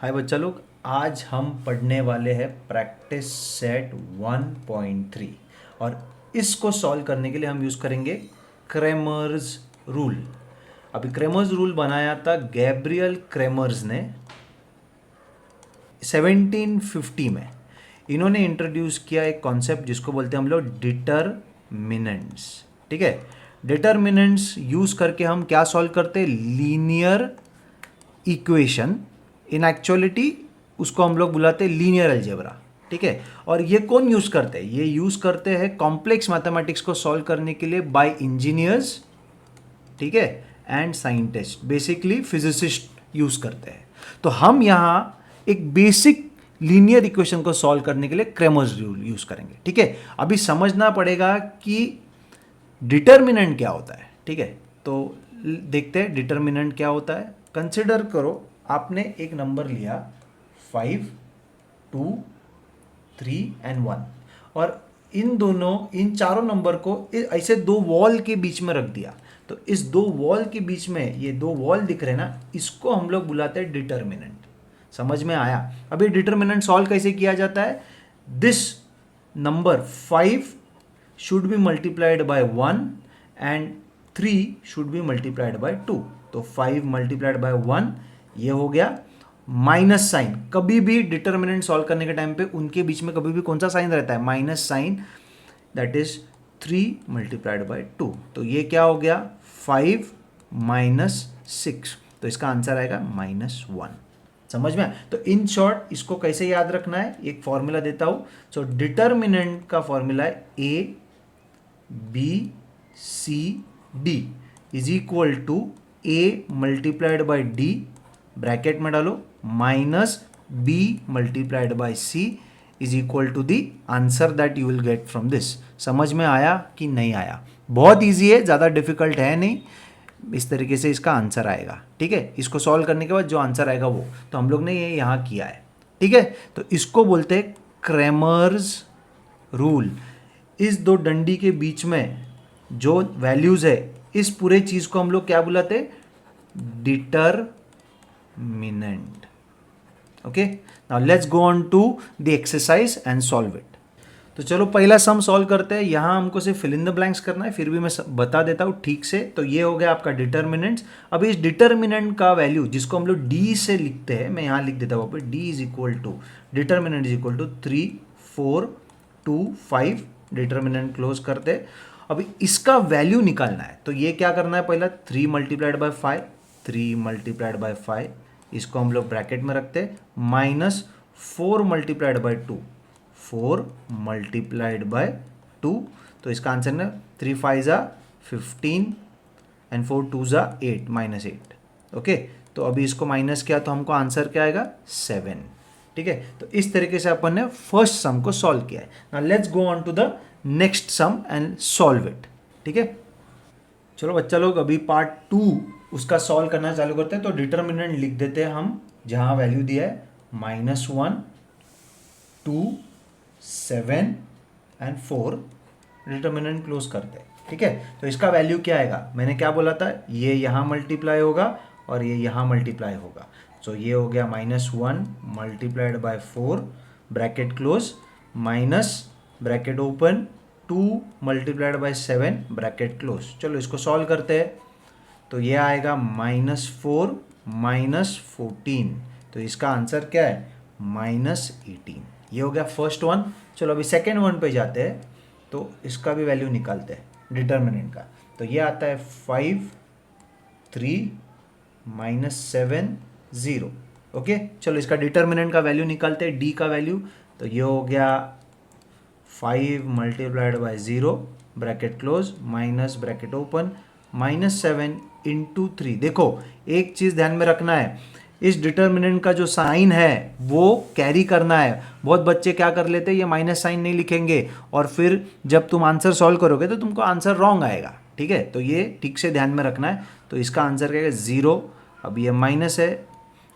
हाय बच्चा लोग, आज हम पढ़ने वाले हैं प्रैक्टिस सेट 1.3 और इसको सॉल्व करने के लिए हम यूज़ करेंगे क्रेमर्स रूल। अभी क्रेमर्स रूल बनाया था गैब्रियल क्रेमर्स ने 1750 में। इन्होंने इंट्रोड्यूस किया एक कॉन्सेप्ट जिसको बोलते हैं हम लोग डिटरमिनेंट्स। ठीक है, डिटरमिनेंट्स यूज़ करके हम क्या सॉल्व करते हैं? Linear equation. इन एक्चुअलिटी उसको हम लोग बुलाते हैं लीनियर अलजेब्रा। ठीक है, और ये कौन यूज़ करते हैं? ये यूज़ करते हैं कॉम्प्लेक्स मैथमेटिक्स को सॉल्व करने के लिए बाय इंजीनियर्स, ठीक है, and scientist, basically physicist use करते हैं। तो हम यहाँ एक बेसिक लीनियर इक्वेशन को सॉल्व करने के लिए क्रेमर्स रूल यूज़ करेंगे। ठीक है, अभी समझना पड़ेगा कि डिटर्मिनेंट क्या होता है। ठीक है, तो देखते हैं डिटर्मिनेंट क्या होता है। कंसिडर करो आपने एक नंबर लिया 5, 2, 3 एंड 1 और इन चारों नंबर को ऐसे दो वॉल के बीच में रख दिया। तो इस दो वॉल के बीच में ये दो वॉल दिख रहे हैं ना, इसको हम लोग बुलाते हैं डिटर्मिनेंट। समझ में आया? अभी डिटर्मिनेंट सॉल्व कैसे किया जाता है? This number 5 should be multiplied by 1 and 3 should be multiplied by 2। तो 5 multiplied by 1 ये हो गया। माइनस साइन, कभी भी डिटर्मिनेंट सॉल्व करने के टाइम पे उनके बीच में कभी भी कौन सा साइन रहता है? Minus sign. That is 3 multiplied by 2। तो ये क्या हो गया? 5 माइनस 6। तो इसका आंसर आएगा -1। समझ में? तो इन शॉर्ट इसको कैसे याद रखना है, एक फॉर्मूला देता हूं। सो डिटर्मिनेंट का फॉर्मूला है A B C D is equal to A multiplied by D, bracket में डालो, minus B multiplied by C is equal to the answer that you will get from this. समझ में आया कि नहीं आया? बहुत इजी है, ज़्यादा डिफिकल्ट है नहीं। इस तरीके से इसका आंसर आएगा। ठीक है, इसको सॉल्व करने के बाद जो आंसर आएगा वो, तो हम लोग ने ये यहाँ किया है। ठीक है, तो इसको बोलते हैं क्रेमर्स रूल। इस दो डंडी के बीच में जो वैल्यूज है, इस पूरे चीज को हम लोग क्या बुलाते हैं? Determinant. Okay, now let's go on to the exercise and solve it. तो चलो पहला सम सॉल्व करते हैं। यहां हमको सिर्फ फिल इन द ब्लैंक्स करना है, फिर भी मैं बता देता हूं ठीक से। तो ये हो गया आपका डिटरमिनेंट्स। अब इस डिटरमिनेंट का वैल्यू जिसको हम लोग डी से लिखते हैं, मैं यहां लिख देता हूं, D is equal to determinant is equal to 3, 4, 2, 5। Determinant close करते। अभी इसका वैल्यू निकालना है, तो ये क्या करना है? पहला 3 मल्टीप्लाइड बाय 5, 3 मल्टीप्लाइड बाय 5, इसको हम लोग ब्रैकेट में रखते हैं, minus 4 multiplied by 2, 4 multiplied by 2। तो इसका आंसर ना 3 5 जा 15 एंड 4 2 जा 8, -8। ओके, तो अभी इसको माइनस किया तो हमको आंसर क्या आएगा? 7। ठीक है, तो इस तरीके से अपन ने फर्स्ट सम को सॉल्व किया है। Now let's go on to the next sum and solve it. ठीक है, चलो बच्चा लोग, अभी पार्ट 2 उसका सॉल्व करना चालू करते हैं। तो डिटर्मिनेंट लिख देते हैं हम, जहां वैल्यू दिया है -1, 2, 7 एंड 4। डिटर्मिनेंट क्लोज करते हैं। ठीक है, तो इसका वैल्यू क्या आएगा? मैंने क्या बोला था? ये यहां मल्टीप्लाई होगा और ये यहां मल्टीप्लाई होगा। तो ये हो गया -1 multiplied by 4, bracket close, minus bracket open 2 multiplied by 7, bracket close. चलो इसको सॉल्व करते हैं। तो ये आएगा -4 -14। तो इसका आंसर क्या है? -18। ये हो गया फर्स्ट वन। चलो अभी सेकेंड वन पे जाते हैं, तो इसका भी वैल्यू निकालते हैं डिटर्मिनेंट का। तो ये आता है 5, 3 -7 0। ओके, चलो इसका डिटर्मिनेंट का वैल्यू निकालते हैं, डी का वैल्यू। तो ये हो गया 5 multiplied by 0, bracket close, minus bracket open, -7 into 3। देखो एक चीज़ ध्यान में रखना है, इस डिटर्मिनेंट का जो साइन है वो कैरी करना है। बहुत बच्चे क्या कर लेते हैं, ये माइनस साइन नहीं लिखेंगे और फिर जब तुम आंसर सॉल्व करोगे तो तुमको आंसर रॉन्ग आएगा। ठीक है, तो ये ठीक से ध्यान में रखना है। तो इसका आंसर क्या है? 0। अब ये माइनस है,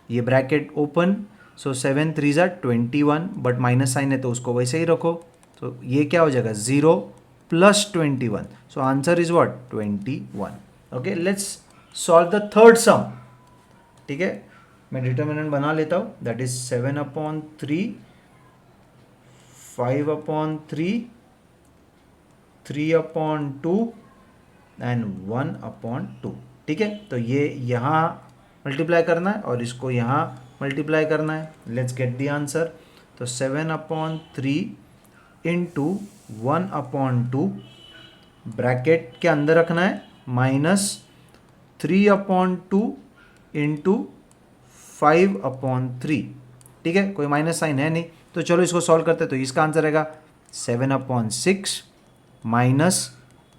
ये ब्रैकेट ओपन, सो 7 3 जा 21, बट माइनस साइन है तो उसको वैसे ही रखो। तो ये क्या हो जाएगा? 0 plus 21। So answer is what? 21। Okay, let's solve the third सम। ठीक है, मैं डिटर्मिनेंट बना लेता हूँ, दैट इज 7/3, 5/3, 3/2 एंड 1/2। ठीक है, तो ये यहाँ मल्टीप्लाई करना है और इसको यहाँ मल्टीप्लाई करना है। Let's get the answer. तो 7/3 इंटू 1/2 ब्रैकेट के अंदर रखना है, माइनस 3/2 इंटू 5/3। ठीक है, कोई माइनस साइन है नहीं, तो चलो इसको सॉल्व करते हैं। तो इसका आंसर रहेगा 7/6 माइनस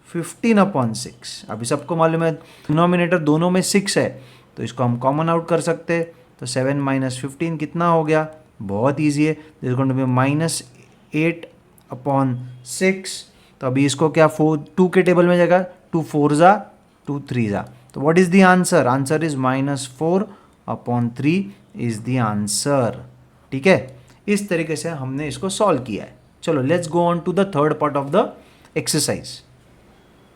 15/6। अभी सबको मालूम है डिनोमिनेटर दोनों में 6 है, तो इसको हम कॉमन आउट कर सकते हैं। तो 7 माइनस 15 कितना हो गया, बहुत ईजी है, दिस गोइंग टू बी -8/6। तो अभी इसको क्या 2 के टेबल में जाएगा, 2 4 जा 2 3 जा। तो what is the answer, answer is -4/3 is the answer. ठीक है, इस तरीके से हमने इसको सॉल्व किया है। चलो let's go on to the third part of the exercise.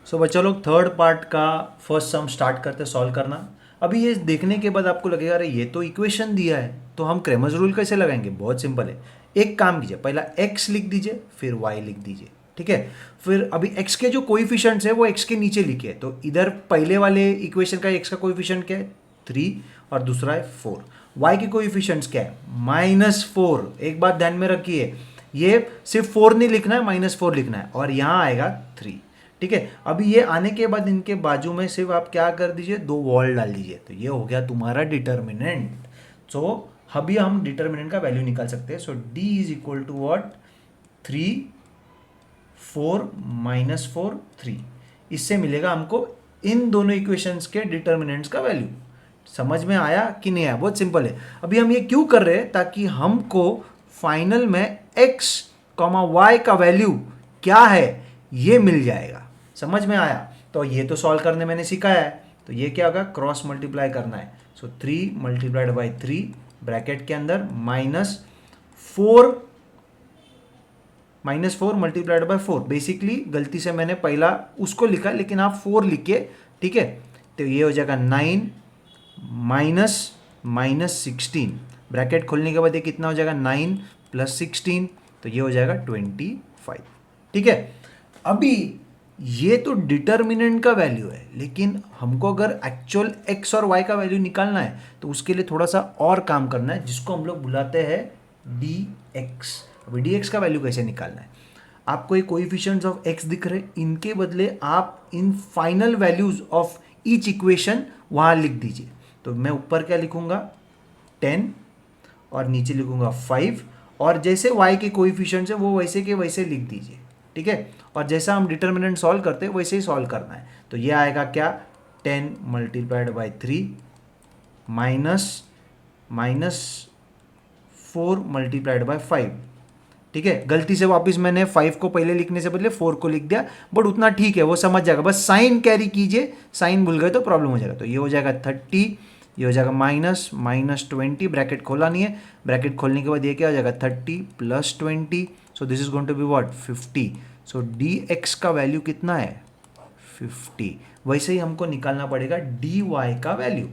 So बच्चा लोग थर्ड पार्ट का फर्स्ट सम स्टार्ट करते सॉल्व करना। अभी ये देखने के बाद आपको लगेगा अरे ये तो इक्वेशन दिया है, तो हम क्रेमर्स रूल कैसे लगाएंगे। बहुत सिंपल है, एक काम कीजिए, पहला x लिख दीजिए फिर y लिख दीजिए। ठीक है, फिर अभी x के जो कोएफिशिएंट्स है वो x के नीचे लिखे, तो इधर पहले वाले इक्वेशन का x का कोएफिशिएंट क्या है 3 और दूसरा है 4। y के कोएफिशिएंट्स क्या है -4। एक बात ध्यान में रखिए, ये सिर्फ 4 नहीं लिखना है, -4 लिखना है और यहाँ आएगा 3। ठीक है, अभी ये आने के बाद इनके बाजू में सिर्फ आप क्या कर दीजिए, 2 वॉल डाल दीजिए, तो ये हो गया तुम्हारा डिटर्मिनेंट। सो अभी हम डिटर्मिनेंट का वैल्यू निकाल सकते हैं। So d is equal to what 3 4 -4 3। इससे मिलेगा हमको इन दोनों इक्वेशंस के डिटर्मिनेंट्स का वैल्यू। समझ में आया कि नहीं आया, बहुत सिंपल है। अभी हम ये क्यों कर रहे हैं, ताकि हमको फाइनल में x, y का वैल्यू क्या है ये मिल जाएगा। समझ में आया, तो ये तो सॉल्व करने मैंने सिखाया है, तो ये क्या होगा क्रॉस मल्टीप्लाई करना है। सो 3 मल्टीप्लाइड बाई 3 ब्रैकेट के अंदर -4 मल्टीप्लाइड बाय 4। बेसिकली गलती से मैंने पहला उसको लिखा, लेकिन आप 4 लिखिए। ठीक है, तो ये हो जाएगा 9 -16 ब्रैकेट खोलने के बाद ये कितना हो जाएगा 9 + 16, तो ये हो जाएगा 25। ठीक है, अभी ये तो डिटर्मिनेंट का वैल्यू है, लेकिन हमको अगर एक्चुअल x और y का वैल्यू निकालना है तो उसके लिए थोड़ा सा और काम करना है, जिसको हम लोग बुलाते हैं dx। अभी dx का वैल्यू कैसे निकालना है, आपको ये कोएफिशिएंट्स ऑफ x दिख रहे, इनके बदले आप in final values of each equation वहाँ लिख दीजिए। तो मैं ऊपर क्या लिखूंगा 10 और नीचे लिखूंगा 5, और जैसे y के कोएफिशिएंट्स है वो वैसे के वैसे लिख दीजिए। ठीक है, और जैसा हम डिटर्मिनेंट सॉल्व करते हैं वैसे ही सॉल्व करना है। तो ये आएगा क्या 10 मल्टीप्लाइड बाई 3 -4 मल्टीप्लाइड बाई 5। ठीक है, गलती से वापस मैंने 5 को पहले लिखने से बदले 4 को लिख दिया, बट उतना ठीक है, वो समझ जाएगा, बस साइन कैरी कीजिए, साइन भूल गए तो प्रॉब्लम हो जाएगा। तो ये हो जाएगा 30, ये हो जाएगा -20, ब्रैकेट खोला नहीं है, ब्रैकेट खोलने के बाद ये क्या हो जाएगा 30 + 20, so this is going to be what 50। So dx का वैल्यू कितना है 50। वैसे ही हमको निकालना पड़ेगा dy का वैल्यू।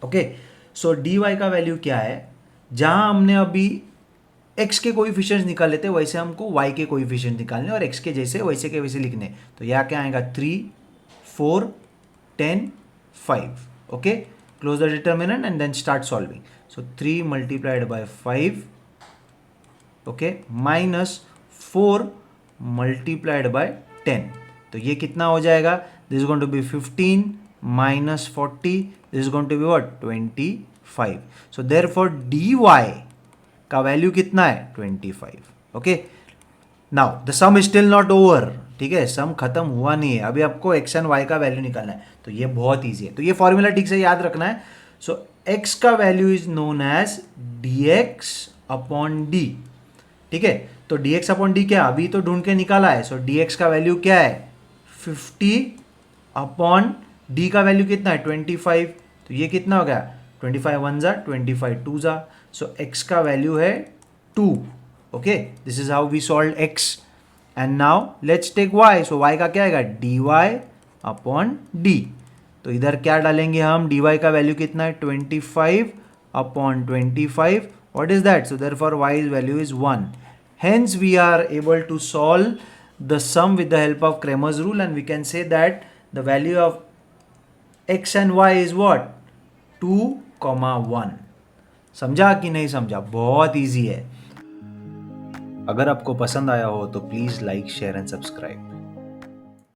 ओके, सो dy का वैल्यू क्या है, जहां हमने अभी x के कोएफिशिएंट्स निकाले थे वैसे हमको y के कोएफिशिएंट्स निकालने और x के जैसे वैसे के वैसे लिखने। तो यहाँ क्या आएगा 3 4 10 5। Okay, close the determinant and then start solving. So 3 multiplied by 5, okay, -4 multiplied by 10, तो ये कितना हो जाएगा, this is going to be 15 -40, this is going to be what 25। So therefore dy का वैल्यू कितना है 25। Okay, now the sum is still not over. ठीक है, सम खत्म हुआ नहीं है, अभी आपको x एंड y का वैल्यू निकालना है। तो ये बहुत ईजी है, तो ये फॉर्मूला ठीक से याद रखना है। सो x का value is known as dx/d। ठीक है, तो dx/d क्या अभी तो ढूंढ के निकाला है। सो dx का वैल्यू क्या है 50/d का वैल्यू कितना है 25, तो ये कितना हो गया 25 1 जा 25 2 जा। सो x का वैल्यू है 2। Okay, this is how we solve x and now let's take y। So y का क्या आएगा dy/d। तो इधर क्या डालेंगे हम, dy का वैल्यू कितना है 25 upon 25. What is that? So therefore y's value is 1. Hence we are able to solve the sum with the help of Cramer's rule, and we can say that the value of x and y is what? 2,1. समझा कि नहीं समझा? बहुत easy है. अगर आपको पसंद आया हो तो please like, share and subscribe.